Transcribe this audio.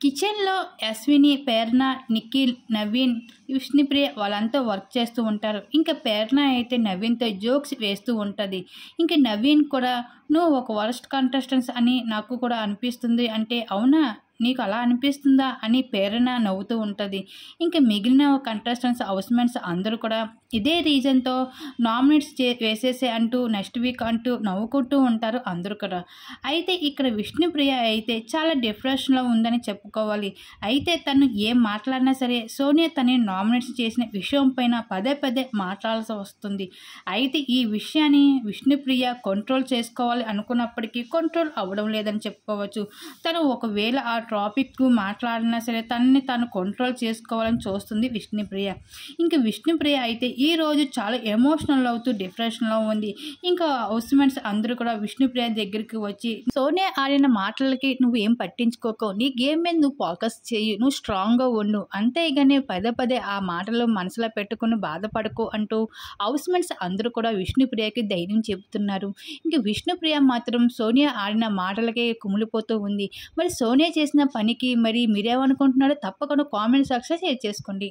కిచెన్లో అశ్విని, ప్రేరణ, నిఖిల్, నవీన్, విష్ణుప్రియ వాళ్ళంతా వర్క్ చేస్తూ ఉంటారు. ఇంకా ప్రేరణ అయితే నవీన్తో జోక్స్ వేస్తూ ఉంటుంది. ఇంకా నవీన్ కూడా నువ్వు ఒక వరస్ట్ కంటెస్టెంట్స్ అని నాకు కూడా అనిపిస్తుంది అంటే, అవునా నీకు అలా అనిపిస్తుందా అని ప్రేరణ నవ్వుతూ ఉంటుంది. ఇంకా మిగిలిన కంటెస్టెంట్స్ హౌస్మేట్స్ అందరూ కూడా ఇదే రీజన్తో నామినేట్స్ వేసేసే అంటూ నెక్స్ట్ వీక్ అంటూ నవ్వుకుంటూ ఉంటారు అందరూ కూడా. అయితే ఇక్కడ విష్ణుప్రియ అయితే చాలా డిప్రెషన్లో ఉందని చెప్పుకోవాలి. అయితే తను ఏం మాట్లాడినా సరే సోనియా తనని నామినేట్స్ చేసిన విషయం పైన పదే పదే మాట్లాడాల్సి వస్తుంది. అయితే ఈ విషయాన్ని విష్ణుప్రియ కంట్రోల్ చేసుకోవాలి అనుకున్నప్పటికీ కంట్రోల్ అవ్వడం లేదని చెప్పుకోవచ్చు. తను ఒకవేళ ఆ టాపిక్ మాట్లాడినా సరే తనని తాను కంట్రోల్ చేసుకోవాలని చూస్తుంది విష్ణుప్రియ. ఇంకా విష్ణుప్రియ అయితే ఈరోజు చాలా ఎమోషనల్ అవుతూ డిప్రెషన్లో ఉంది. ఇంకా హౌస్మేట్స్ అందరూ కూడా విష్ణుప్రియ దగ్గరికి వచ్చి సోనియా ఆడిన మాటలకి నువ్వు ఏం పట్టించుకోకు, నీ గేమ్ మీద నువ్వు ఫోకస్ చేయి, నువ్వు స్ట్రాంగ్గా ఉండు, అంతేగాని పదే పదే ఆ మాటలు మనసులో పెట్టుకుని బాధపడకు అంటూ హౌస్మేట్స్ అందరూ కూడా విష్ణుప్రియకి ధైర్యం చెబుతున్నారు. ఇంకా విష్ణుప్రియ మాత్రం సోనియా ఆడిన మాటలకే కుమిలిపోతూ ఉంది. మరి సోనియా చేసిన పనికి మరి మీరేమనుకుంటున్నారో తప్పకుండా కామెంట్ సెక్షన్లో షేర్ చేసుకోండి.